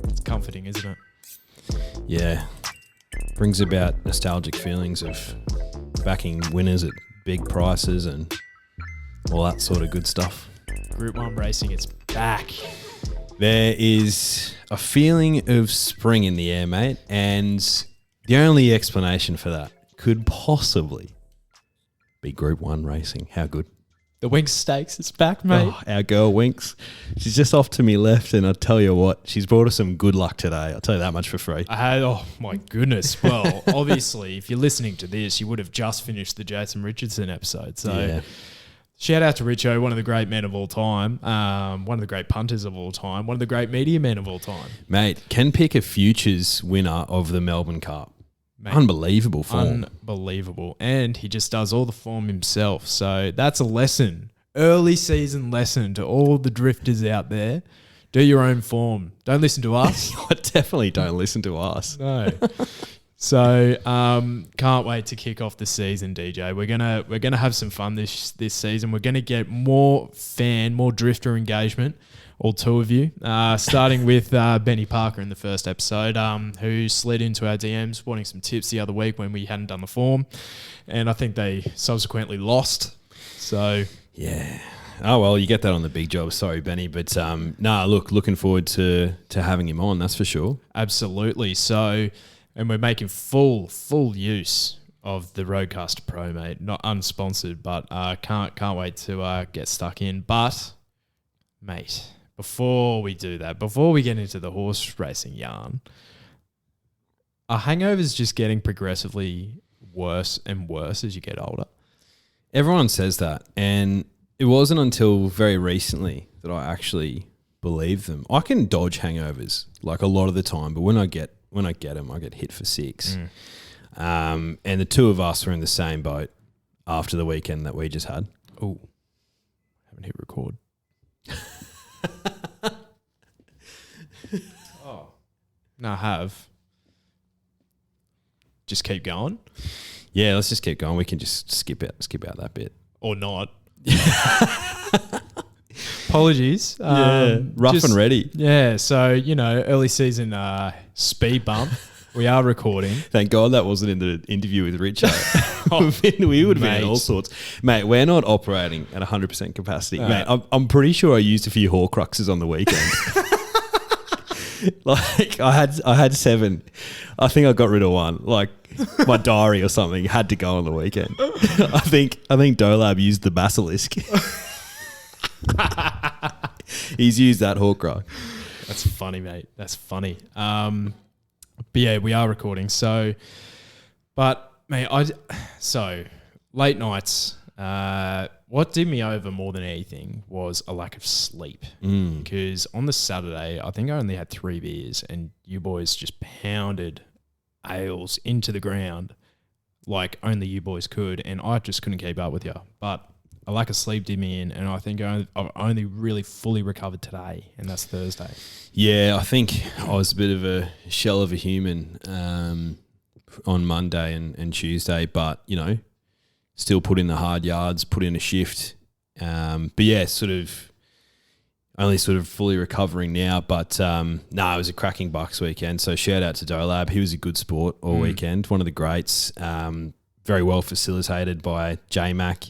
It's comforting, isn't it? Yeah. Brings about nostalgic feelings of backing winners at big prices and all that sort of good stuff. Group 1 racing, it's back. There is a feeling of spring in the air, mate, and the only explanation for that could possibly be Group 1 racing. How good. The Winx Stakes, it's back, mate. Oh, our girl Winx. She's just off to me left, and I'll tell you what, she's brought us some good luck today. I'll tell you that much for free. Oh, my goodness. Well, obviously, if you're listening to this, you would have just finished the Jason Richardson episode. So Yeah. shout out to Richo, one of the great men of all time, one of the great punters of all time, one of the great media men of all time. Mate, can pick a futures winner of the Melbourne Cup. Mate, Unbelievable form. Unbelievable. And he just does all the form himself. So that's a lesson, early season lesson to all the drifters out there. Do your own form. Don't listen to us. I definitely don't listen to us. No. So can't wait to kick off the season, DJ. We're gonna have some fun this season. We're gonna get more drifter engagement. All two of you, starting with Benny Parker in the first episode, who slid into our DMs wanting some tips the other week when we hadn't done the form, and I think they subsequently lost. So yeah. Oh, well, you get that on the big job. Sorry, Benny. But looking forward to having him on, that's for sure. Absolutely. So, and we're making full use of the Roadcaster Pro, mate. Not unsponsored, but can't wait to get stuck in. But, mate, before we do that, before we get into the horse racing yarn, are hangovers just getting progressively worse and worse as you get older? Everyone says that, and it wasn't until very recently that I actually believed them. I can dodge hangovers like a lot of the time, but when I get them, I get hit for six. And the two of us were in the same boat after the weekend that we just had. Oh, haven't hit record. Oh, no, I have. Just keep going, Yeah, let's just keep going. We can just skip out that bit. or not. Apologies. Rough and ready. Yeah, so, early season speed bump. We are recording. Thank God that wasn't in the interview with Richard. We would have been in all sorts. Mate, we're not operating at 100% capacity. Mate, I'm pretty sure I used a few Horcruxes on the weekend. Like, I had 7. I think I got rid of 1. Like, my diary or something had to go on the weekend. I think Dolab used the Basilisk. He's used that Horcrux. That's funny, mate. That's funny. But yeah, we are recording. So, but mate, late nights. What did me over more than anything was a lack of sleep. Because on the Saturday, I think I only had 3 beers, and you boys just pounded ales into the ground like only you boys could, and I just couldn't keep up with you. But a lack of sleep did me in, and I think I've only really fully recovered today, and that's Thursday. Yeah, I think I was a bit of a shell of a human on Monday and Tuesday, but, still put in the hard yards, put in a shift. But yeah, only fully recovering now. But it was a cracking Bucks weekend. So shout out to Dolab. He was a good sport all weekend, one of the greats. Very well facilitated by J-Mac.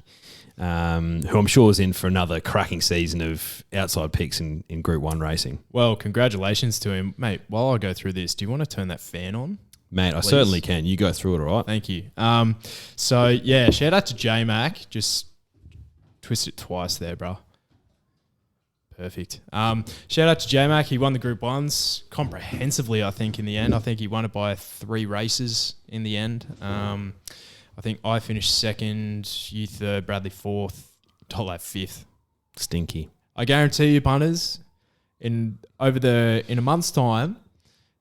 Who I'm sure is in for another cracking season of outside picks in Group 1 racing. Well, congratulations to him. Mate, while I go through this, do you want to turn that fan on? Mate, I certainly can. You go through it, all right? Thank you. So, yeah, shout out to J-Mac. Just twist it twice there, bro. Perfect. Shout out to J-Mac. He won the Group 1s comprehensively, I think, in the end. I think he won it by 3 races in the end. I think I finished second, you third, Bradley fourth, Dolab fifth. Stinky. I guarantee you, punters, in a month's time,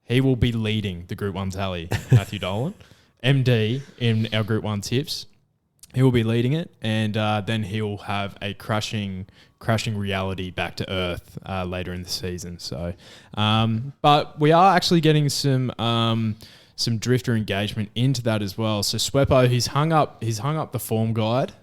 he will be leading the Group 1 tally, Matthew Dolan, MD in our Group 1 tips. He will be leading it, and then he'll have a crashing reality back to earth later in the season. So, but we are actually getting some drifter engagement into that as well. So Swepo, he's hung up the form guide,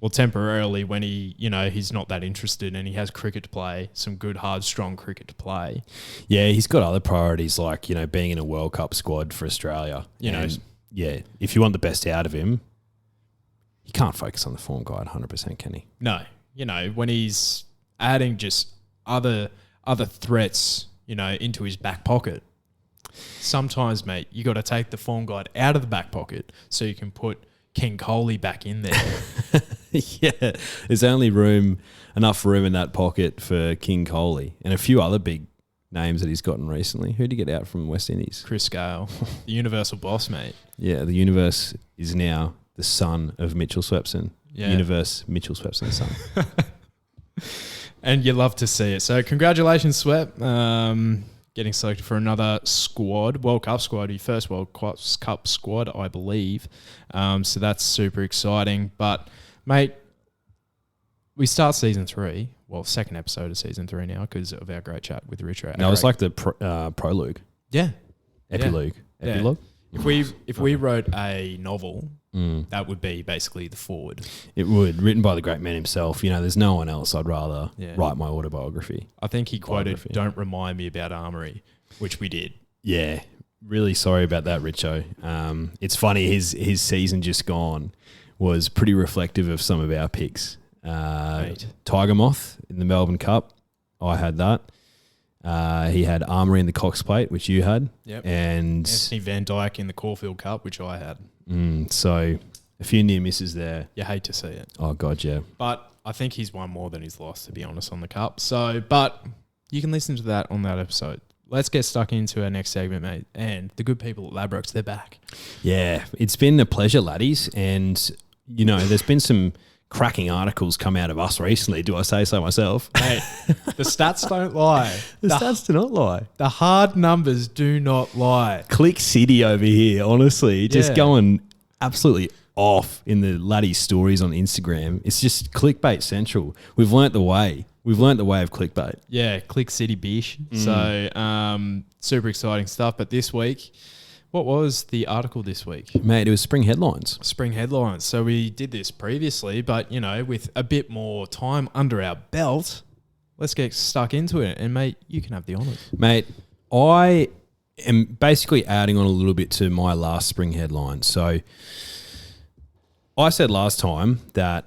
Well, temporarily when he's not that interested and he has cricket to play, some good, hard, strong cricket to play. Yeah, he's got other priorities like, being in a World Cup squad for Australia. Yeah, if you want the best out of him, you can't focus on the form guide 100%, can he? No. When he's adding just other threats, into his back pocket, sometimes, mate, you got to take the form guide out of the back pocket so you can put King Coley back in there. Yeah, there's only enough room in that pocket for King Coley and a few other big names that he's gotten recently. Who did he get out from West Indies? Chris Gale, the universal boss, mate. Yeah, the universe is now the son of Mitchell Swepson. Yeah. Universe Mitchell Swepson's son. And you love to see it. So congratulations, Swep. Getting selected for another squad, World Cup squad, your first World Cup squad, I believe. So that's super exciting. But, mate, we start season 3. Well, second episode of season 3 now because of our great chat with Richard. No, it's like the prologue. Yeah. Epilogue. Yeah. Epilogue? If we wrote a novel, that would be basically the forward. It would, written by the great man himself. There's no one else I'd rather write my autobiography. I think he quoted, "Don't remind me about Armory," which we did. Yeah, really sorry about that, Richo. It's funny, his season just gone was pretty reflective of some of our picks. Tiger Moth in the Melbourne Cup, I had that. He had Armory in the Cox Plate, which you had. Yep. And Anthony Van Dyke in the Caulfield Cup, which I had. So a few near misses there. You hate to see it. Oh, God, yeah. But I think he's won more than he's lost, to be honest, on the Cup. So, but you can listen to that on that episode. Let's get stuck into our next segment, mate. And the good people at Ladbrokes, they're back. Yeah, it's been a pleasure, laddies. And, there's been some cracking articles come out of us recently. Do I say so myself? Mate, the stats don't lie. The stats do not lie. The hard numbers do not lie. Click City over here, honestly, just going absolutely off in the laddie stories on Instagram. It's just clickbait central. We've learnt the way. We've learnt the way of clickbait. Yeah, click City bish. So super exciting stuff. But this week, what was the article this week? Mate, it was Spring Headlines. Spring Headlines. So we did this previously, but, with a bit more time under our belt, let's get stuck into it. And, mate, you can have the honours. Mate, I am basically adding on a little bit to my last Spring Headline. So I said last time that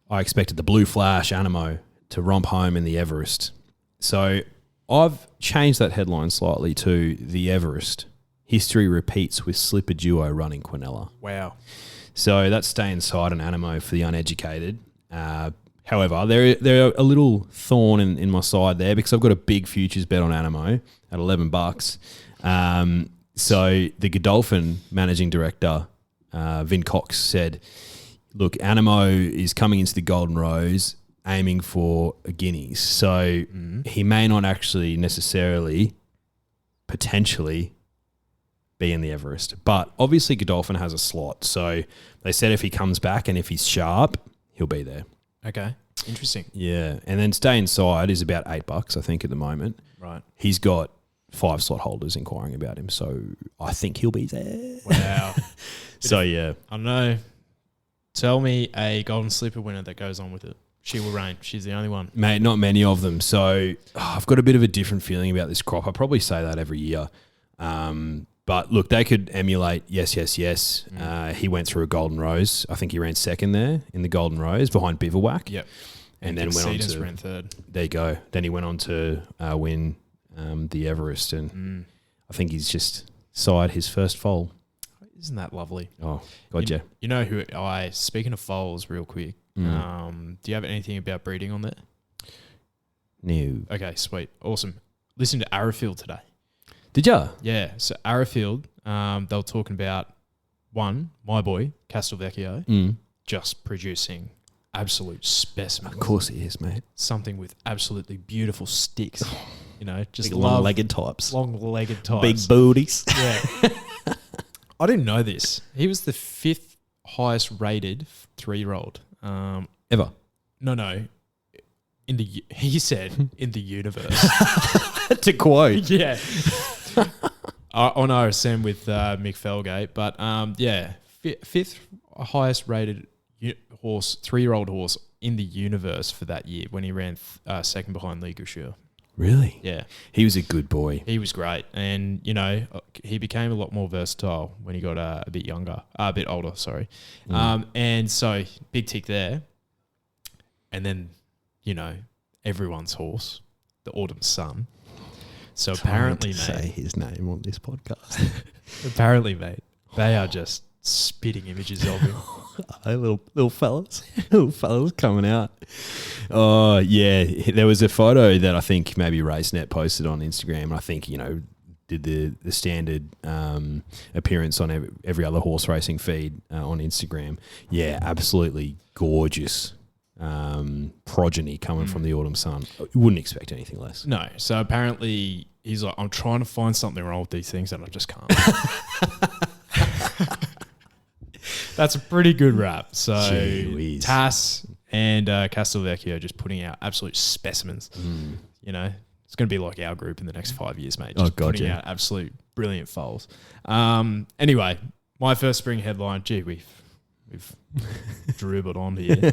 I expected the Blue Flash Animo to romp home in the Everest. So I've changed that headline slightly to the Everest. History repeats with slipper duo running Quinella. Wow. So that's stay inside an Animo for the uneducated. However, they're a little thorn in my side there because I've got a big futures bet on Animo at $11. So the Godolphin managing director, Vin Cox, said, look, Animo is coming into the Golden Rose aiming for a Guineas. So he may not actually necessarily potentially be in the Everest. But obviously Godolphin has a slot. So they said if he comes back and if he's sharp, he'll be there. Okay. Interesting. Yeah. And then stay inside is about $8, I think, at the moment. Right. He's got 5 slot holders inquiring about him. So I think he'll be there. Wow. So, yeah. I don't know. Tell me a Golden Slipper winner that goes on with it. She will reign. She's the only one. Mate, not many of them. So I've got a bit of a different feeling about this crop. I probably say that every year. But look, they could emulate yes. He went through a Golden Rose. I think he ran second there in the Golden Rose behind Bivouac. Yep. And then went on to ran third. There you go. Then he went on to win the Everest, and I think he's just sired his first foal. Isn't that lovely? Oh, God, yeah. You know who speaking of foals real quick, do you have anything about breeding on there? No. Okay, sweet. Awesome. Listen to Arrowfield today. Did ya? Yeah. So Arrowfield, they were talking about my boy, Castelvecchio, just producing absolute specimens. Of course he is, mate. Something with absolutely beautiful sticks. Just big long-legged types. Long-legged types. Big booties. Yeah. I didn't know this. He was the 5th highest rated 3-year-old. Ever? No. He said in the universe. To quote. Yeah. On RSM with Mick Felgate. But 5th highest rated horse, 3-year-old horse in the universe for that year when he ran second behind Lee Goucher. Really? Yeah. He was a good boy. He was great. And, you know, he became a lot more versatile when he got a bit older, sorry. And so, big tick there. And then, you know, everyone's horse, the Autumn Sun. So apparently, mate. Say his name on this podcast. Apparently, mate, they are just spitting images of him. Hey, little fellas. Little fellas coming out. Oh, yeah. There was a photo that I think maybe RaceNet posted on Instagram. I think, you know, did the standard appearance on every other horse racing feed on Instagram. Yeah, absolutely gorgeous progeny coming from the Autumn Sun. You wouldn't expect anything less. No. So apparently he's like, I'm trying to find something wrong with these things and I just can't. That's a pretty good rap. So Tass and Castelvecchio just putting out absolute specimens. You know, it's going to be like our group in the next 5 years, mate. Just putting out absolute brilliant foals. Anyway, my first spring headline. Gee, we've dribbled on here.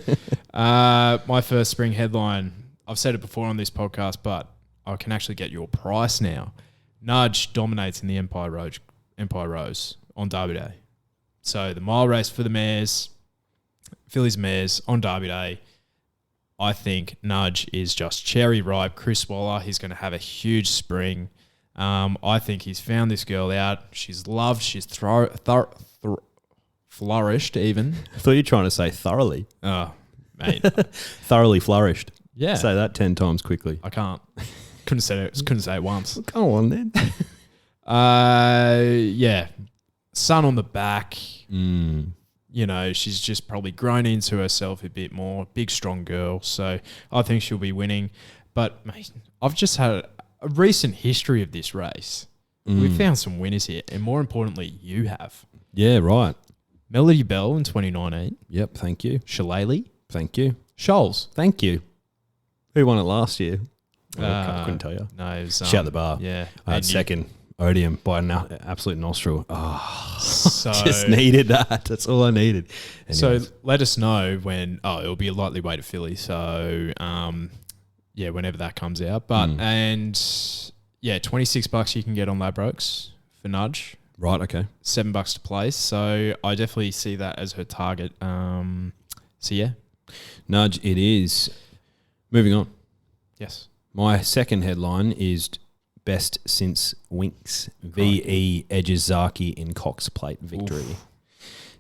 My first spring headline. I've said it before on this podcast, but I can actually get your price now. Nudge dominates in the Empire Rose on Derby Day. So the mile race for the mares, fillies mares on Derby Day. I think Nudge is just cherry ripe. Chris Waller, he's going to have a huge spring. I think he's found this girl out. She's loved. She's flourished even. I thought you were trying to say thoroughly. Oh, mate. Thoroughly flourished. Yeah. Say that 10 times quickly. I can't. Couldn't say it once. Go on then. Yeah. Sun on the back. You know, she's just probably grown into herself a bit more. Big, strong girl. So I think she'll be winning. But, mate, I've just had a recent history of this race. We've found some winners here. And more importantly, you have. Yeah, right. Melody Bell in 2019. Yep, thank you. Shillelagh. Thank you. Scholes. Thank you. Who won it last year? I couldn't tell you. No, it was... Shout the bar. Yeah. I had second. Odium by an absolute nostril. Oh, so just needed that. That's all I needed. Anyways. So let us know when. It'll be a lightly weighted filly. So yeah, whenever that comes out. But and yeah, $26 you can get on Ladbrokes for Nudge. Right. Okay. $7 to place. So I definitely see that as her target. So yeah, Nudge. It is. Moving on. Yes. My second headline is best since Winx VE Ejizaki in Cox Plate victory. Oof.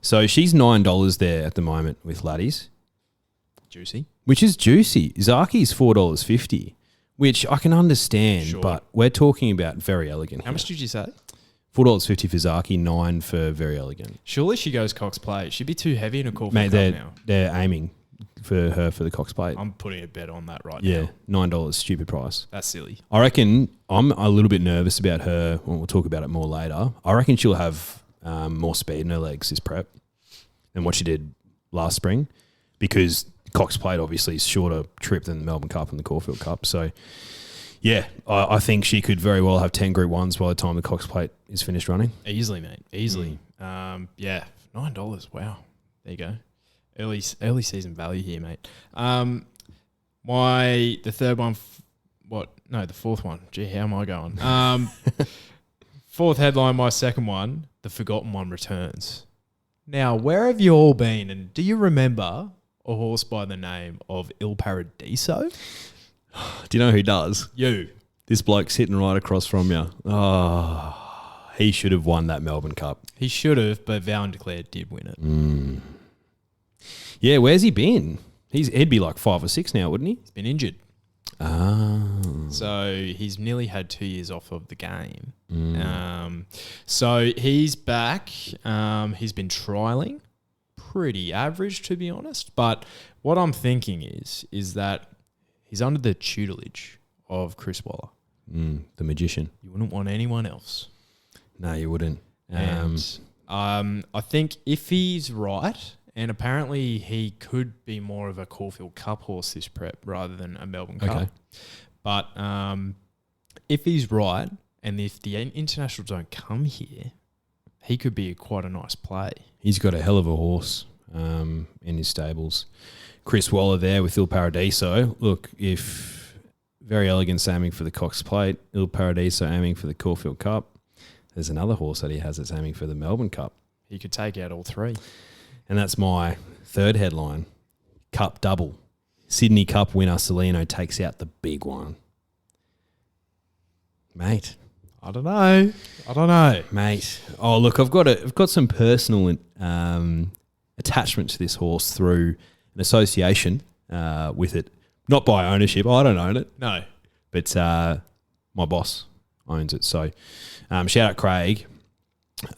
So she's $9 there at the moment with laddies. Juicy. Which is juicy. Zaki's $4.50, which I can understand, but we're talking about Very Elegant. How much did you say? $4.50 for Zaki, $9 for Very Elegant. Surely she goes Cox Plate. She'd be too heavy in a call for now. They're aiming for her for the Cox Plate. I'm putting a bet on that now. Yeah, $9, stupid price. That's silly. I reckon I'm a little bit nervous about her. We'll talk about it more later. I reckon she'll have more speed in her legs this prep than what she did last spring, because Cox Plate obviously is shorter trip than the Melbourne Cup and the Caulfield Cup. So yeah, I think she could very well have 10 Group 1s by the time the Cox Plate is finished running. Easily, mate. Easily. Yeah, $9. Wow. There you go. Early season value here, mate. The third one, the fourth one. Gee, how am I going? Fourth headline, my second one, the forgotten one returns. Now, where have you all been? And do you remember a horse by the name of Il Paradiso? Do you know who does? You. This bloke sitting right across from you. Oh, he should have won that Melbourne Cup. He should have, but Vow and Declare did win it. Yeah, where's he been? He'd be like 5 or 6 now, wouldn't he? He's been injured. So he's nearly had 2 years off of the game. So he's back. He's been trialling. Pretty average, to be honest. But what I'm thinking is that he's under the tutelage of Chris Waller. The magician. You wouldn't want anyone else. No, you wouldn't. And I think if he's right... And apparently he could be more of a Caulfield Cup horse this prep rather than a Melbourne Cup. But if he's right, and if the internationals don't come here, he could be quite a nice play. He's got a hell of a horse. in his stables. Chris Waller there with Il Paradiso. Look, if Very Elegant's aiming for the Cox Plate, Il Paradiso aiming for the Caulfield Cup, there's another horse that he has that's aiming for the Melbourne Cup. He could take out all three. And that's my third headline. Cup double. Sydney Cup winner Celino takes out the big one. Mate. I don't know. Mate. Oh, look, I've got some personal attachment to this horse through an association with it. Not by ownership. I don't own it. No. But my boss owns it. So shout out Craig.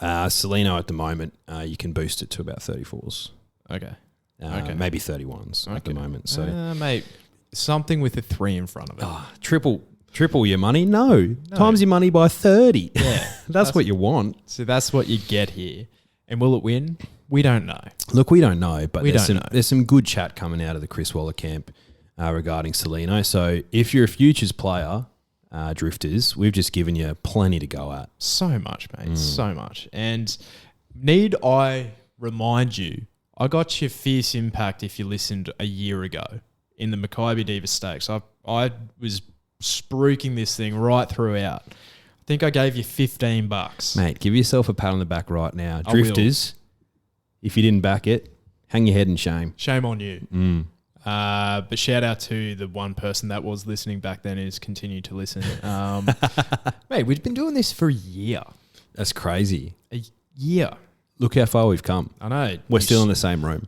Celino at the moment, you can boost it to about 34s. Okay. Maybe 31s at the moment. So, mate, something with a 3 in front of it. Triple your money? No. Times your money by 30. Yeah. that's what you want. So that's what you get here. And will it win? We don't know. Look, we don't know, but know. There's some good chat coming out of the Chris Waller camp regarding Celino. So if you're a futures player, drifters, we've just given you plenty to go at. So much, mate. So much. And need I remind you, I got your fierce impact if you listened a year ago in the Mackay Diva Stakes. I was spruiking this thing right throughout. I think I gave you $15. Mate, give yourself a pat on the back right now. Drifters, if you didn't back it, hang your head in shame. Shame on you. But shout out to the one person that was listening back then who's continued to listen. Mate, we've been doing this for a year. That's crazy. A year. Look how far we've come. I know. We're still in the same room.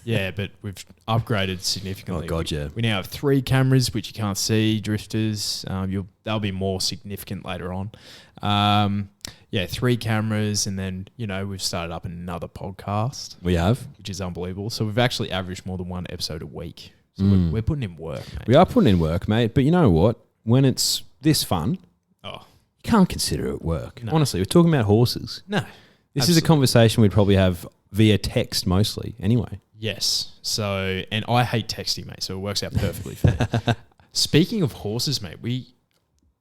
Yeah, but we've upgraded significantly. Oh, God, yeah. We now have 3 cameras, which you can't see, drifters. They'll be more significant later on. 3 cameras, and then, we've started up another podcast. We have. Which is unbelievable. So we've actually averaged more than 1 episode a week. So we're putting in work, mate. We are putting in work, mate. But you know what? When it's this fun, you can't consider it work. No. Honestly, we're talking about horses. No. This is a conversation we'd probably have via text mostly anyway. Yes. So, and I hate texting, mate, so it works out perfectly for me. Speaking of horses, mate,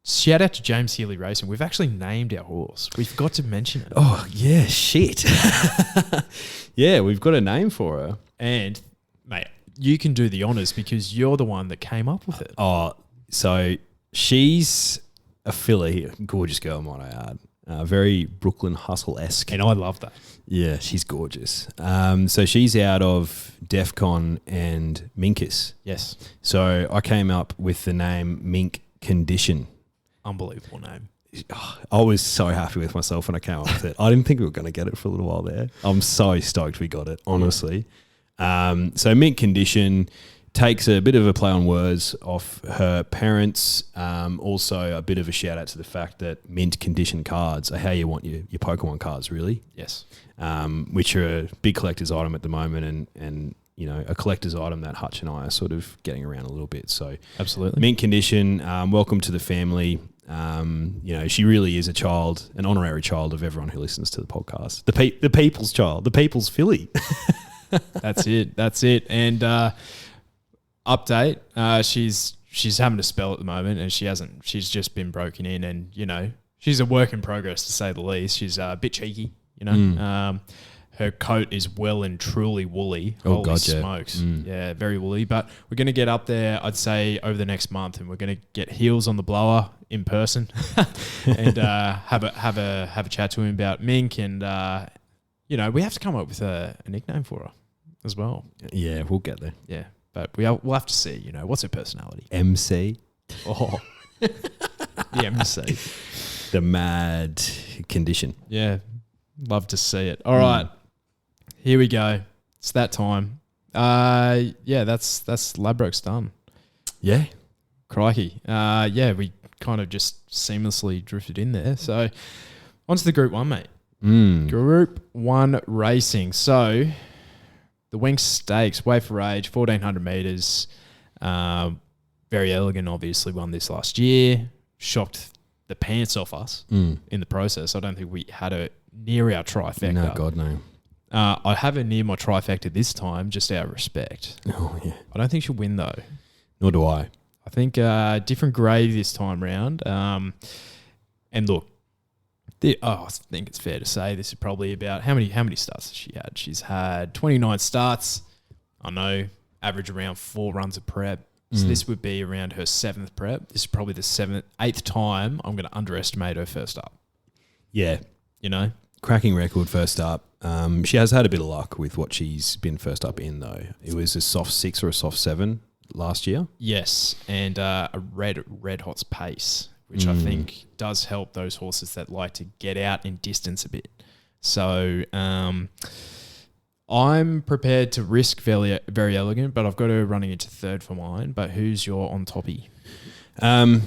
shout out to James Healy Racing. We've actually named our horse. We forgot to mention it. Oh, yeah, shit. Yeah, we've got a name for her. And, mate, you can do the honours because you're the one that came up with it. Oh, so she's a filly, gorgeous girl, might I add. Very Brooklyn Hustle-esque. And I love that. Yeah, she's gorgeous. So she's out of Defcon and Minkus. Yes. So I came up with the name Mink Condition. Unbelievable name. I was so happy with myself when I came up with it. I didn't think we were going to get it for a little while there. I'm so stoked we got it, honestly. So Mink Condition takes a bit of a play on words off her parents. Also, a bit of a shout out to the fact that mint condition cards are how you want your Pokemon cards, really. Yes. Which are a big collector's item at the moment, and a collector's item that Hutch and I are sort of getting around a little bit. So absolutely, mint condition. Welcome to the family. She really is an honorary child of everyone who listens to the podcast. The people's child, the people's filly. That's it. And update, she's having to spell at the moment, and she's just been broken in, and she's a work in progress to say the least. She's a bit cheeky, her coat is well and truly woolly. Holy smokes. Yeah, very woolly, but we're going to get up there, I'd say, over the next month, and we're going to get Heels on the blower in person and have a chat to him about Mink, and we have to come up with a nickname for her as well. Yeah, we'll get there. Yeah. But we'll have to see, what's her personality? MC. Oh, the MC. The mad condition. Yeah, love to see it. All right, here we go. It's that time. That's Ladbrokes done. Yeah. Crikey. We kind of just seamlessly drifted in there. So, onto the Group 1, mate. Group 1 racing. So, the Winx Stakes, Way for Age, 1,400 metres. Very Elegant obviously won this last year. Shocked the pants off us in the process. I don't think we had her near our trifecta. No, God, no. I have her near my trifecta this time, just out of respect. Oh, yeah. I don't think she'll win, though. Nor do I. I think different grade this time round. And look, I think it's fair to say this is probably about how many starts has she had? She's had 29 starts. I know, average around 4 runs of prep. So this would be around her 7th prep. This is probably the 8th time I'm going to underestimate her first up. Yeah. You know? Cracking record first up. She has had a bit of luck with what she's been first up in, though. It was a soft 6 or a soft 7 last year. Yes, and a red hot's pace, which I think does help those horses that like to get out in distance a bit. So I'm prepared to risk very, very elegant, but I've got her running into 3rd for mine. But who's your on toppy? So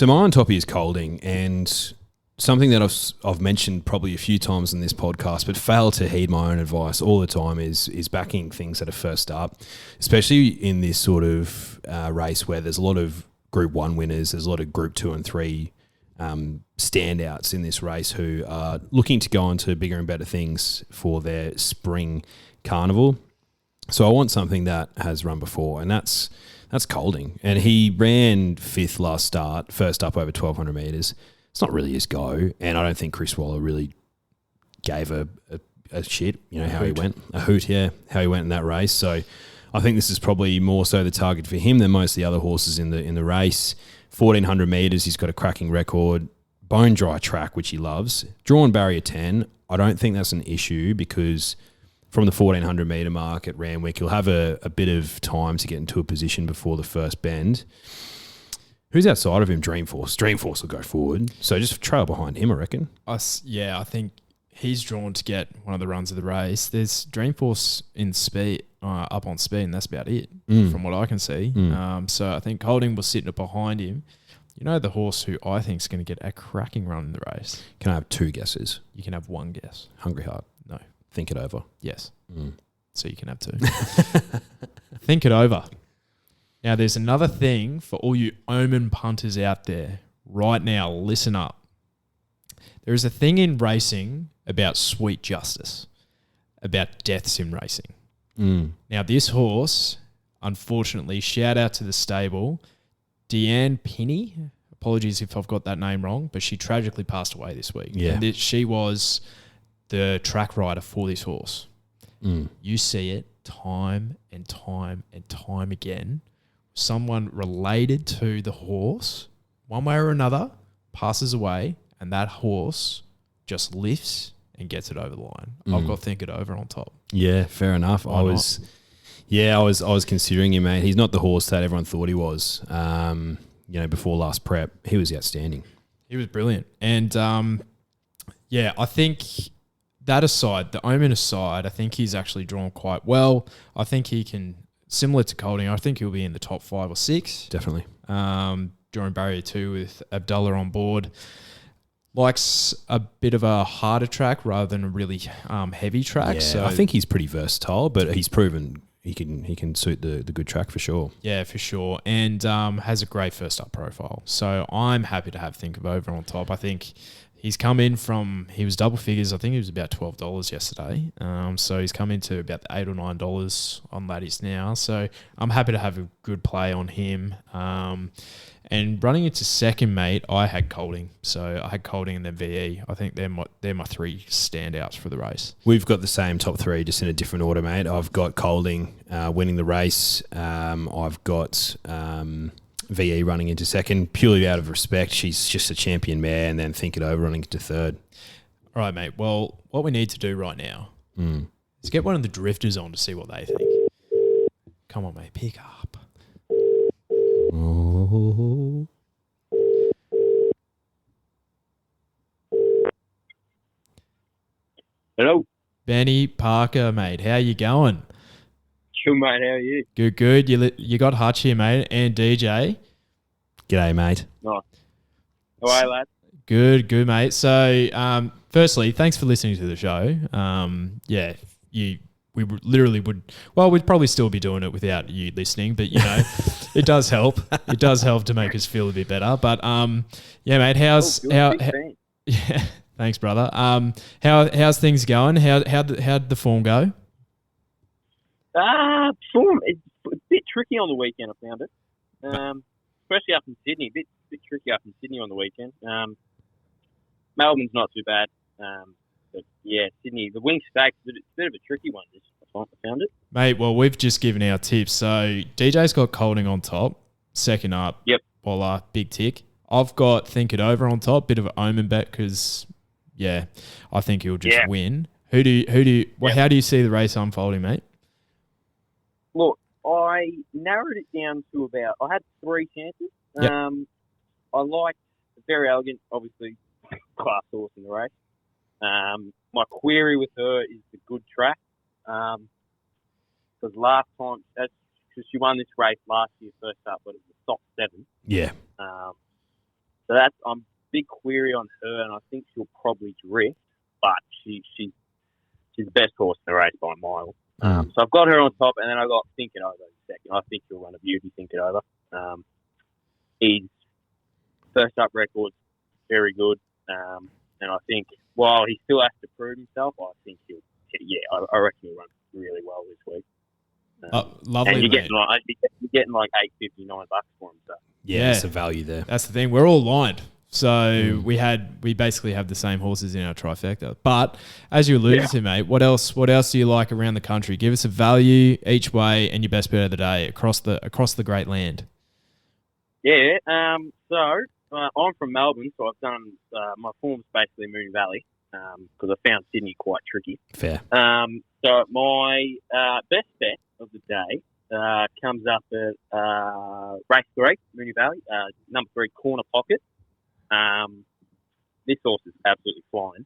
my on toppy is Colding, and something that I've mentioned probably a few times in this podcast, but fail to heed my own advice all the time is backing things that are first up, especially in this sort of race where there's a lot of Group 1 winners, there's a lot of Group 2 and 3 standouts in this race who are looking to go on to bigger and better things for their spring carnival. So I want something that has run before, and that's Colding. And he ran 5th last start, first up over 1,200 metres. It's not really his go, and I don't think Chris Waller really gave a shit, how he went. A hoot, yeah, how he went in that race. So I think this is probably more so the target for him than most of the other horses in the race. 1,400 metres, he's got a cracking record. Bone dry track, which he loves. Drawn barrier 10, I don't think that's an issue because from the 1,400 metre mark at Randwick, he'll have a bit of time to get into a position before the first bend. Who's outside of him? Dreamforce. Dreamforce will go forward. So just trail behind him, I reckon. I think he's drawn to get one of the runs of the race. There's Dreamforce in speed, up on speed, and that's about it from what I can see. So I think Colding was sitting behind him. You know the horse who I think is going to get a cracking run in the race? Can I have 2 guesses? You can have 1 guess. Hungry Heart. No. Think it over. Yes. So you can have 2. Think it over. Now, there's another thing for all you omen punters out there. Right now, listen up. There is a thing in racing about sweet justice, about deaths in racing. Now, this horse, unfortunately, shout out to the stable, Deanne Pinney. Apologies if I've got that name wrong, but she tragically passed away this week. Yeah. And she was the track rider for this horse. You see it time and time and time again. Someone related to the horse, one way or another, passes away, and that horse just lifts and gets it over the line. I've got Think It Over on top. Yeah, fair enough. I was considering him, mate. He's not the horse that everyone thought he was. Before last prep, he was outstanding. He was brilliant, and I think that aside, the omen aside, I think he's actually drawn quite well. I think he can. Similar to Colding, I think he'll be in the top 5 or 6. Definitely. During barrier 2 with Abdullah on board. Likes a bit of a harder track rather than a really heavy track. Yeah, so I think he's pretty versatile, but he's proven he can suit the good track for sure. Yeah, for sure. And has a great first up profile. So I'm happy to have Think of Over on top. I think he's come in he was double figures. I think he was about $12 yesterday. So he's come into about $8 or $9 on Laddies now. So I'm happy to have a good play on him. And running into second, mate, I had Colding. So I had Colding and then VE. I think they're my 3 standouts for the race. We've got the same top 3, just in a different order, mate. I've got Colding winning the race. I've got VE running into second, purely out of respect. She's just a champion mare, and then Think It Over running into third. All right, mate. Well, what we need to do right now is get one of the drifters on to see what they think. Come on, mate. Pick up. Oh. Hello. Benny Parker, mate. How you going? Good, mate. How are you? Good. You got Hutch here, mate, and DJ. G'day, mate. Nice. How are you, lad? Good, mate. So, firstly, thanks for listening to the show. We'd probably still be doing it without you listening, but it does help. It does help to make us feel a bit better. But mate, yeah, thanks, brother. How's things going? How'd the form go? Form, it's a bit tricky on the weekend, I found it. Especially up in Sydney, a bit tricky up in Sydney on the weekend. Melbourne's not too bad. But yeah, Sydney, the Winx Stakes, it's a bit of a tricky one. I found it. Mate, well, we've just given our tips. So DJ's got Colding on top. Second up, Yep. Voila, big tick. I've got Think It Over on top. Bit of an omen bet because, yeah, I think he'll just win. How do you see the race unfolding, mate? Look, I narrowed it down to about. I had 3 chances. Yep. I liked Very Elegant, obviously, class horse in the race. My query with her is the good track. Because last time, because she won this race last year first up, but it was a soft 7. Yeah. So that's I'm big query on her, and I think she'll probably drift, but she's the best horse in the race by a mile. So I've got her on top, and then I got Think It Over second. I think he'll run a beauty. Think It Over. His first up record's very good, and I think while he still has to prove himself, I think I reckon he'll run really well this week. Lovely, and you're mate. getting like $8.59 for him. So. Yeah, there's a value there. That's the thing. We're all lined. So we basically have the same horses in our trifecta. But as you alluded to, mate, what else do you like around the country? Give us a value each way and your best bet of the day across the great land. Yeah. So I'm from Melbourne, so I've done my form's basically Moonee Valley because I found Sydney quite tricky. Fair. So my best bet of the day comes up at race 3, Moonee Valley, number 3, Corner Pocket. This horse is absolutely flying.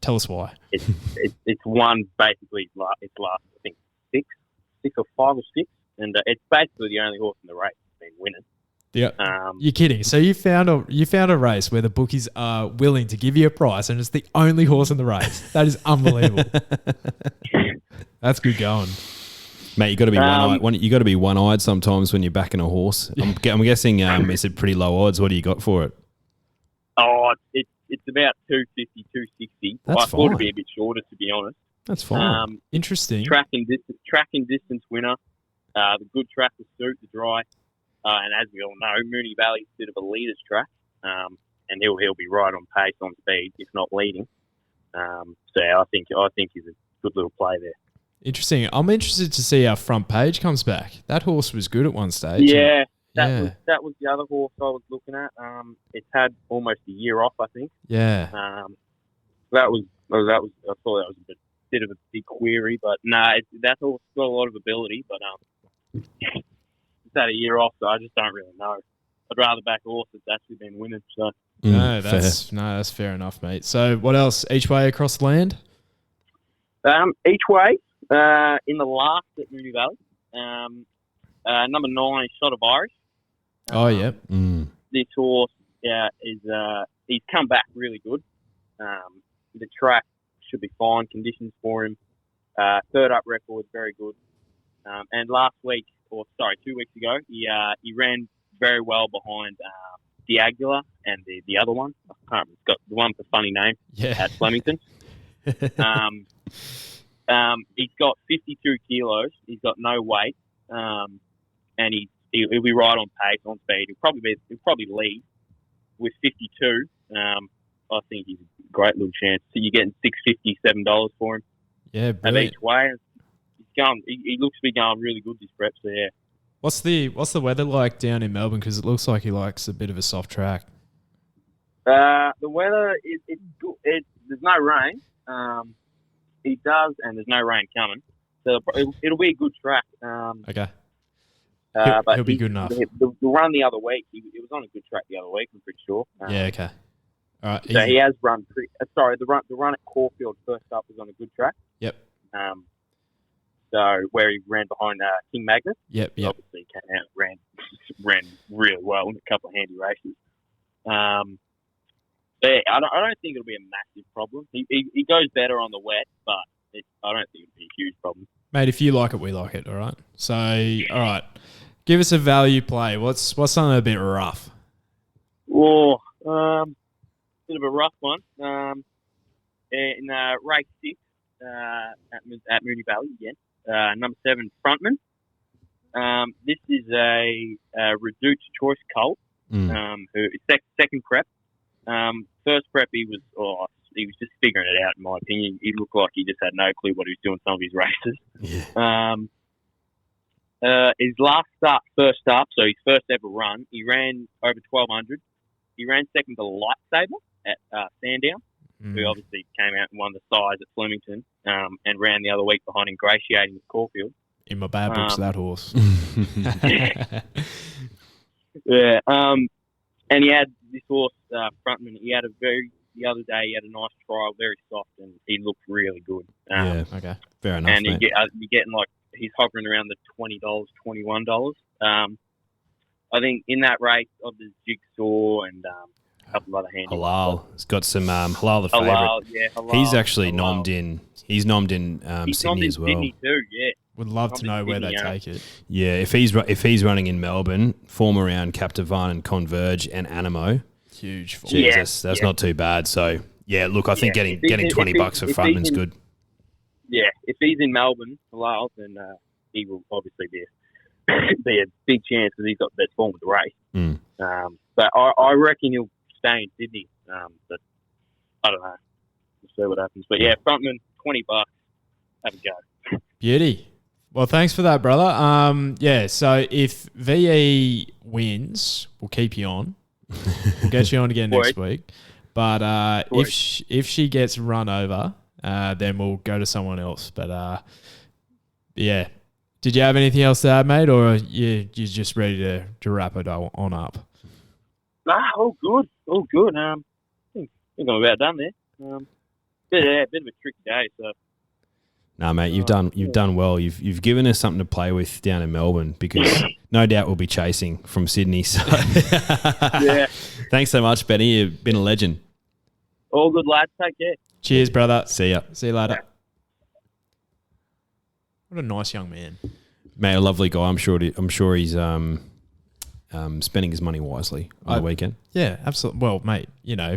Tell us why. It's won basically its last I think 6 or 5 or 6, and it's basically the only horse in the race that's been winning. Yeah, you're kidding. So you found a race where the bookies are willing to give you a price, and it's the only horse in the race. That is unbelievable. That's good going, mate. You got to be one-eyed. You got to be one-eyed sometimes when you're backing a horse. I'm guessing is it pretty low odds? What do you got for it? Oh, it's about 250, 260. That's I thought it'd be a bit shorter, to be honest. That's fine. Interesting. Track and distance winner. The good track will suit the dry. And as we all know, Moonee Valley's a bit of a leader's track, and he'll be right on pace, on speed, if not leading. So I think he's a good little play there. Interesting. I'm interested to see how Front Page comes back. That horse was good at one stage. Yeah, that was the other horse I was looking at. It's had almost a year off, I think. Yeah. I thought that was a bit of a big query, but that horse got a lot of ability, but it's had a year off, so I just don't really know. I'd rather back a horse that's actually been winning. So that's fair enough, mate. So what else? Each way across the land? Each way, in the last at Moonee Valley, number 9 is Shot of Irish. This horse he's come back really good. The track should be fine. Conditions for him. Third up record, very good. And 2 weeks ago, he ran very well behind Diagula and the other one. I can't remember. It's got the one with the funny name at Flemington. He's got 52 kilos. He's got no weight, and he'll be right on pace, on speed. He'll probably lead with 52. I think he's a great little chance. So you're getting $6.57 for him. Yeah, brilliant. Each way. He looks to be going really good this prep. So yeah. What's the weather like down in Melbourne? Because it looks like he likes a bit of a soft track. The weather it's good. There's no rain. He does, and there's no rain coming, so it'll be a good track. Okay. But he'll be good enough. The run the other week, he was on a good track the other week. I'm pretty sure. Okay. All right. So he has run. The run at Caulfield first up was on a good track. Yep. So where he ran behind King Magnus. Yep. Obviously came out and ran really well in a couple of handy races. But I don't think it'll be a massive problem. He goes better on the wet, but I don't think it'll be a huge problem. Mate, if you like it, we like it. All right. So, all right, give us a value play. What's something a bit rough? Well, bit of a rough one. In race 6 at Moonee Valley again. Number 7, Frontman. This is a Reduced Choice colt, who is second prep. First prep, he was just figuring it out, in my opinion. He looked like he just had no clue what he was doing some of his races. Yeah. His first start, so his first ever run, he ran over 1,200. He ran second to Lightsaber at Sandown, who obviously came out and won the size at Flemington, and ran the other week behind Ingratiating at Caulfield. In my bad books, that horse. Yeah. And he had this horse, Frontman. The other day, he had a nice trial, very soft, and he looked really good. Yeah. Okay. Fair enough. And mate. you're getting he's hovering around the $20, $21. I think in that race of the Jigsaw and a couple of other handy. Halal. He's got some Halal the favourite. Halal, yeah, Halal. He's actually Halal. nommed in. He's nommed in Sydney as well. Sydney too, yeah. Would love to know where they take it. Yeah, if he's running in Melbourne, form around Captivant and Converge and Animo. Huge form. Jesus, that's not too bad. So yeah, look, I think getting $20 for Frontman's good. Yeah, if he's in Melbourne, Halal, then he will obviously be a big chance because he's got the best form of the race. But I reckon he'll stay in Sydney. But I don't know. We'll see what happens. But yeah, Frontman, $20. Have a go. Beauty. Well, thanks for that, brother. Yeah, so if VE wins, we'll keep you on. We'll get you on again next week. But if she gets run over, then we'll go to someone else. But yeah. Did you have anything else to add, mate, or are you're just ready to wrap it on up? Nah, all good. I think I'm about done there. Bit of a tricky day, so. Nah, mate, you've done well. You've given us something to play with down in Melbourne because no doubt we'll be chasing from Sydney. So yeah. Thanks so much, Benny. You've been a legend. All good, lads. Take care. Cheers, brother. See ya. See you later. What a nice young man. Mate, a lovely guy. I'm sure he's spending his money wisely on the weekend. Yeah, absolutely. Well, mate,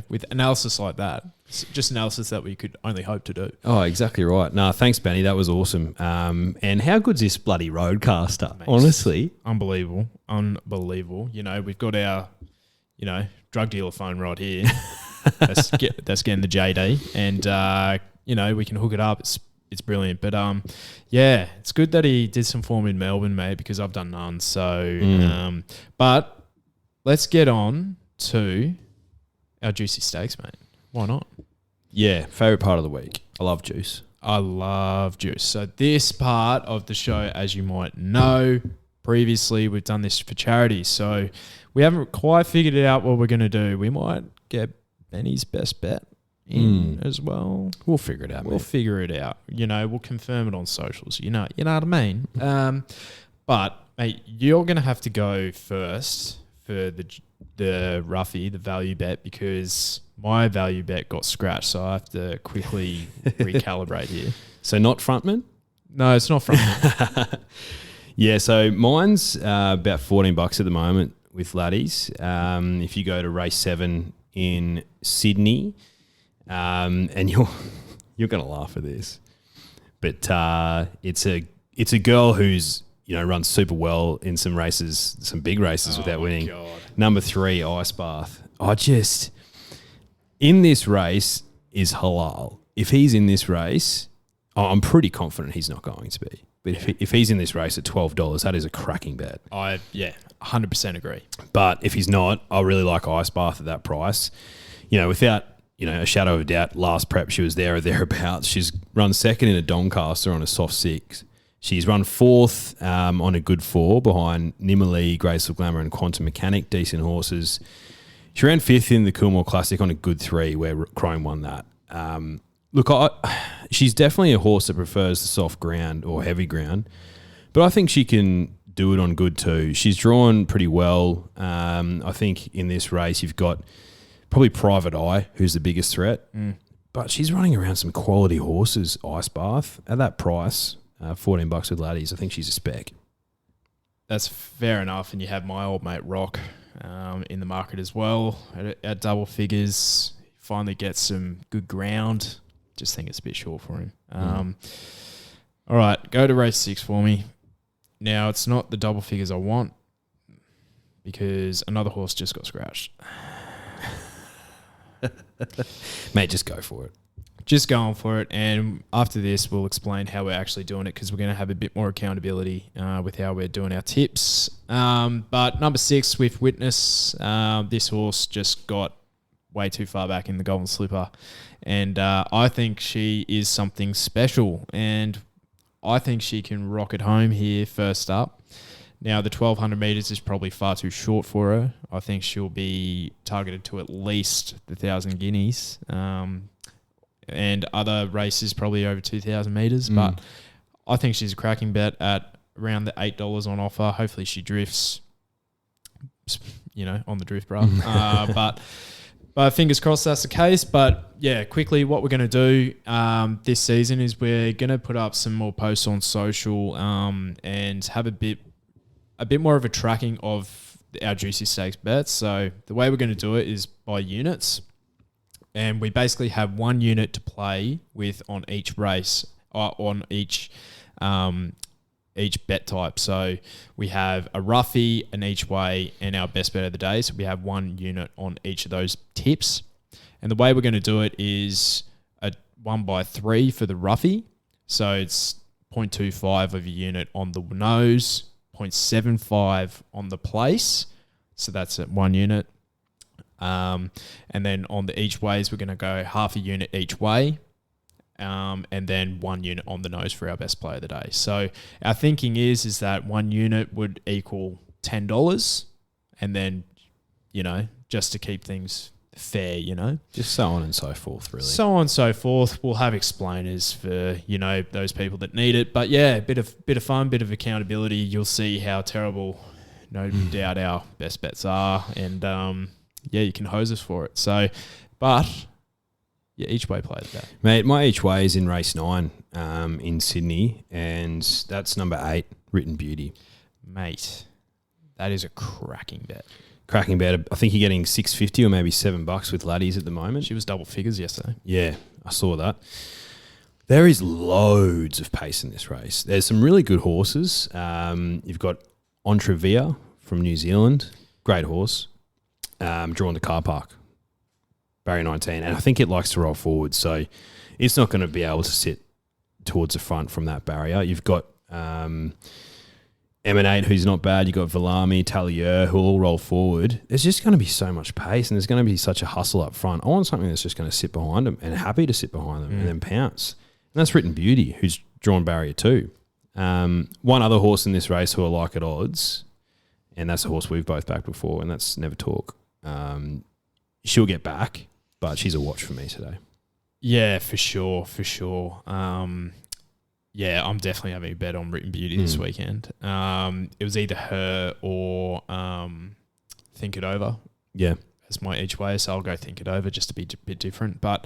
with analysis like that, it's just analysis that we could only hope to do. Oh, exactly right. No, thanks, Benny. That was awesome. And how good's this bloody roadcaster? Mate, honestly, unbelievable. We've got our, drug dealer phone right here. that's getting the JD, and we can hook it up. It's brilliant. But yeah, it's good that he did some form in Melbourne, mate, because I've done none. So, but let's get on to our Juicy Stakes, mate. Why not? Yeah, favourite part of the week. I love juice. I love juice. So this part of the show, as you might know, previously we've done this for charity. So we haven't quite figured it out what we're going to do. We might get Benny's best bet in as well. We'll figure it out. We'll figure it out. We'll confirm it on socials. You know what I mean? But mate, you're going to have to go first for the roughie, the value bet, because my value bet got scratched, so I have to quickly recalibrate here. So not Frontman? No, it's not Frontman. Yeah, so mine's about $14 at the moment with laddies. If you go to race 7 in Sydney, and you're going to laugh at this, but it's a girl who's runs super well in some races, some big races without winning. God. Number 3, Ice Bath. In this race is Halal. If he's in this race, I'm pretty confident he's not going to be. But if he's in this race at $12, that is a cracking bet. 100% agree. But if he's not, I really like Ice Bath at that price. Without a shadow of a doubt, last prep she was there or thereabouts. She's run second in a Doncaster on a soft 6. She's run 4th on a good 4 behind Nimali, Graceful Glamour and Quantum Mechanic, decent horses. She ran 5th in the Coolmore Classic on a good 3 where Chrome won that. She's definitely a horse that prefers the soft ground or heavy ground, but I think she can do it on good too. She's drawn pretty well. I think in this race you've got probably Private Eye, who's the biggest threat, but she's running around some quality horses, Ice Bath, at that price. $14 with laddies. I think she's a spec. That's fair enough. And you have my old mate Rock in the market as well at double figures. Finally gets some good ground. Just think it's a bit short for him. All right, go to race 6 for me. Now, it's not the double figures I want because another horse just got scratched. Mate, just go for it. Just going for it. And after this, we'll explain how we're actually doing it because we're going to have a bit more accountability with how we're doing our tips. But number 6 with Witness, this horse just got way too far back in the Golden Slipper. And I think she is something special. And I think she can rock it home here first up. Now, the 1,200 metres is probably far too short for her. I think she'll be targeted to at least the 1,000 guineas. And other races probably over 2,000 metres. But I think she's a cracking bet at around the $8 on offer. Hopefully she drifts, on the drift, bro. But fingers crossed that's the case. But yeah, quickly, what we're going to do this season is we're going to put up some more posts on social and have a bit more of a tracking of our Juicy Stakes bets. So the way we're going to do it is by units. And we basically have one unit to play with on each race, on each bet type. So we have a roughie, an each way, and our best bet of the day. So we have one unit on each of those tips. And the way we're going to do it is a 1x3 for the roughie. So it's 0.25 of a unit on the nose, 0.75 on the place. So that's at one unit. And then on the each ways, we're going to go half a unit each way. And then 1 unit on the nose for our best play of the day. So our thinking is that 1 unit would equal $10. And then, just to keep things fair, Just so on and so forth, really. So on and so forth. We'll have explainers for, those people that need it. But yeah, bit of fun, bit of accountability. You'll see how terrible, no doubt, our best bets are. And, you can hose us for it. So, but yeah, each way play the day. Mate, my each way is in race 9 in Sydney, and that's number 8, Written Beauty. Mate, that is a cracking bet. Cracking bet. I think you're getting $6.50 or maybe $7 with laddies at the moment. She was double figures yesterday. Yeah, I saw that. There is loads of pace in this race. There's some really good horses. You've got Entrevia from New Zealand. Great horse. Drawn to car park, barrier 19, and I think it likes to roll forward, so it's not going to be able to sit towards the front from that barrier. You've got Emanate, who's not bad. You've got Villami, Talier, who will all roll forward. There's just going to be so much pace, and there's going to be such a hustle up front. I want something that's just going to sit behind them and happy to sit behind them and then pounce. And that's Written Beauty, who's drawn barrier 2. One other horse in this race who I like at odds, and that's a horse we've both backed before, and that's Never Talk. She'll get back, but she's a watch for me today. Yeah, for sure. I'm definitely having a bet on Written Beauty this weekend. It was either her or Think It Over. Yeah. As my each way, so I'll go Think It Over just to be a bit different. But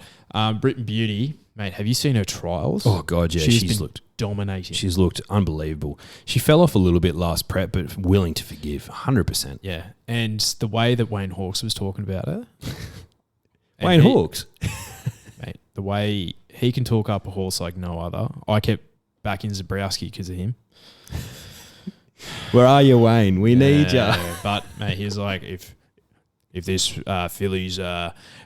Written Beauty, mate, have you seen her trials? Oh, God, yeah. She's looked dominating. She's looked unbelievable. She fell off a little bit last prep, but willing to forgive, 100%. Yeah, and the way that Wayne Hawkes was talking about her. Wayne Hawkes? Mate, the way he can talk up a horse like no other. I kept backing Zabrowski because of him. Where are you, Wayne? We need you. But, mate, he's like, if this filly's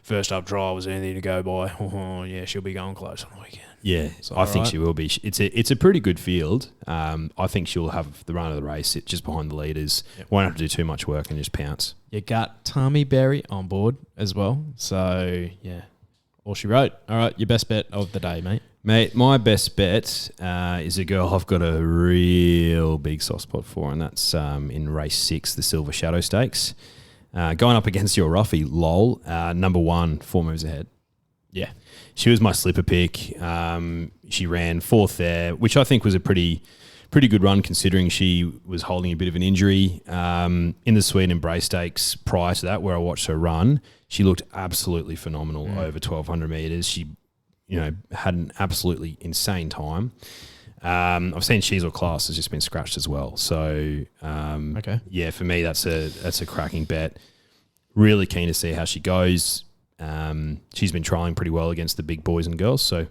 first up trial was anything to go by, yeah, she'll be going close on the weekend. Yeah, so, I think she will be. It's a pretty good field. I think she'll have the run of the race, sit just behind the leaders. Yep. Won't have to do too much work and just pounce. You got Tommy Berry on board as well. So, yeah, all she wrote. All right, your best bet of the day, mate. Mate, my best bet is a girl I've got a real big soft spot for, and that's in race 6, the Silver Shadow Stakes. Going up against your roughie, Lol, number 1, 4 moves ahead. Yeah. She was my slipper pick. She ran 4th there, which I think was a pretty good run considering she was holding a bit of an injury. In the Sweden Embrace Stakes prior to that, where I watched her run, she looked absolutely phenomenal over 1,200 metres. She, had an absolutely insane time. I've seen She's All Class has just been scratched as well. So, yeah, for me, that's a cracking bet. Really keen to see how she goes. She's been trialling pretty well against the big boys and girls. So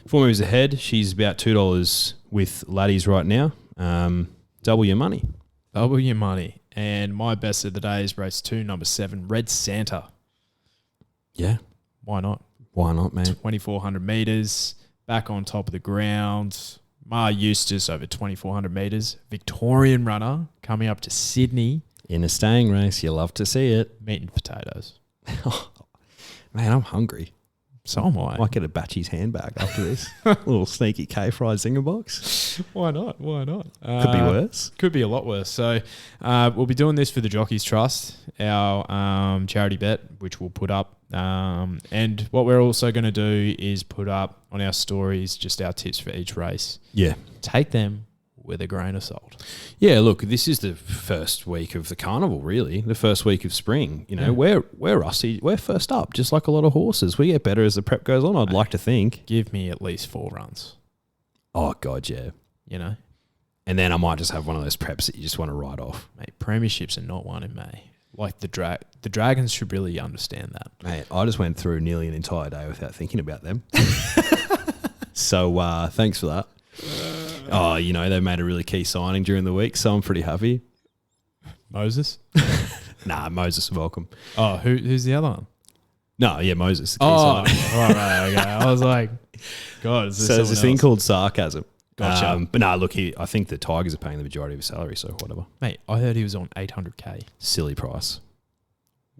4 moves ahead. She's about $2 with laddies right now. Double your money. Double your money. And my best of the day is race 2, number 7, Red Santa. Yeah. Why not? Why not, man? 2,400 metres, back on top of the ground. Ma Eustace over 2,400 metres. Victorian runner coming up to Sydney. In a staying race, you love to see it. Meat and potatoes. Man, I'm hungry. So am I. Might get a Batchy's handbag after this. Little sneaky K-fried zinger box. Why not? Why not? Could be worse. Could be a lot worse. So we'll be doing this for the Jockeys Trust, our charity bet, which we'll put up. And what we're also going to do is put up on our stories just our tips for each race. Yeah. Take them with a grain of salt. Yeah, look, this is the first week of the carnival, really. The first week of spring. You know, we're rusty. We're first up, just like a lot of horses. We get better as the prep goes on, I'd like to think. Give me at least 4 runs. Oh, God, yeah. You know? And then I might just have one of those preps that you just want to write off. Mate, premierships are not won in May. Like the Dragons should really understand that. Mate, I just went through nearly an entire day without thinking about them. So thanks for that. Oh, you know, they made a really key signing during the week, so I'm pretty happy. Moses? Nah, Moses welcome. Oh, who's the other one? No, yeah, Moses. The key Oh, signing. right, okay. I was like, God, is this So there's this thing else? called sarcasm. Gotcha. But no, look, I think the Tigers are paying the majority of his salary, so whatever. Mate, I heard he was on 800K. Silly price.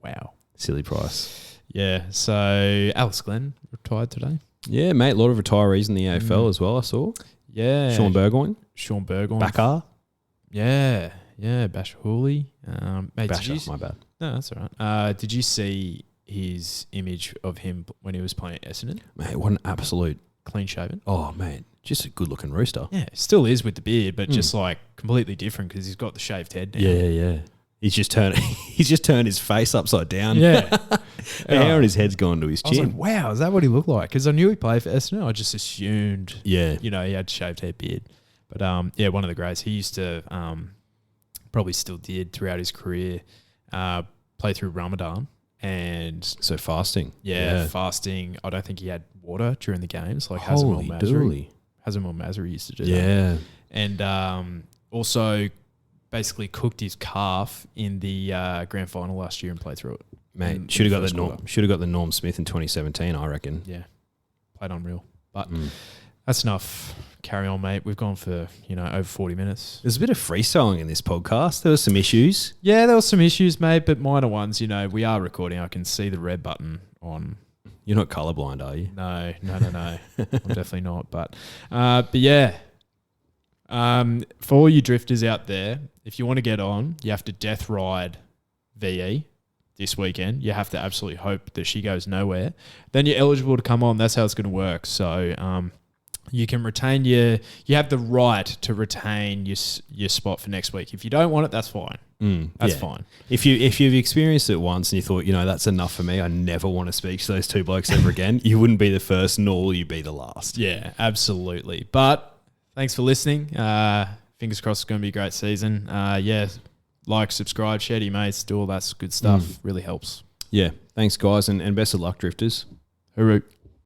Wow. Silly price. Yeah, so Alex Glenn retired today. Yeah, mate, a lot of retirees in the AFL as well, I saw. Yeah. Sean Burgoyne. Sean Burgoyne. Bakar. Yeah, Bash Hooley. Mate, Basher, my bad. No, that's all right. Did you see his image of him when he was playing at Essendon? Mate, what an absolute... Clean shaven. Oh, man, just a good-looking rooster. Yeah, still is with the beard, but just like completely different because he's got the shaved head now. Yeah. He's just turned his face upside down. Yeah. The hair on his head's gone to his I was chin. like, wow, is that what he looked like? Because I knew he played for Essendon. I just assumed, Yeah. you know, he had shaved head beard. But yeah, one of the greats. He used to, probably still did throughout his career, play through Ramadan. And So fasting. fasting. I don't think he had water during the games like Holy Hazem dooly. Mazri used to do that. Yeah. And also basically cooked his calf in the grand final last year and played through it. Mate, should have got the Norm Smith in 2017, I reckon. Yeah, played unreal. But that's enough. Carry on, mate. We've gone for, over 40 minutes. There's a bit of freestyling in this podcast. There were some issues. Yeah, there were some issues, mate, but minor ones. We are recording. I can see the red button on. You're not colourblind, are you? No. I'm definitely not. But yeah. For all you drifters out there, if you want to get on, you have to death ride VE this weekend. You have to absolutely hope that she goes nowhere. Then you're eligible to come on. That's how it's going to work. So you can retain you have the right to retain your spot for next week. If you don't want it, that's fine. That's fine. If you've experienced it once and you thought, that's enough for me, I never want to speak to those two blokes ever again, you wouldn't be the first, nor will you be the last. Yeah, absolutely. But thanks for listening. Fingers crossed it's going to be a great season. Like, subscribe, share to your mates, do all that good stuff. Really helps. Yeah. Thanks, guys, and best of luck, drifters. Hooroo.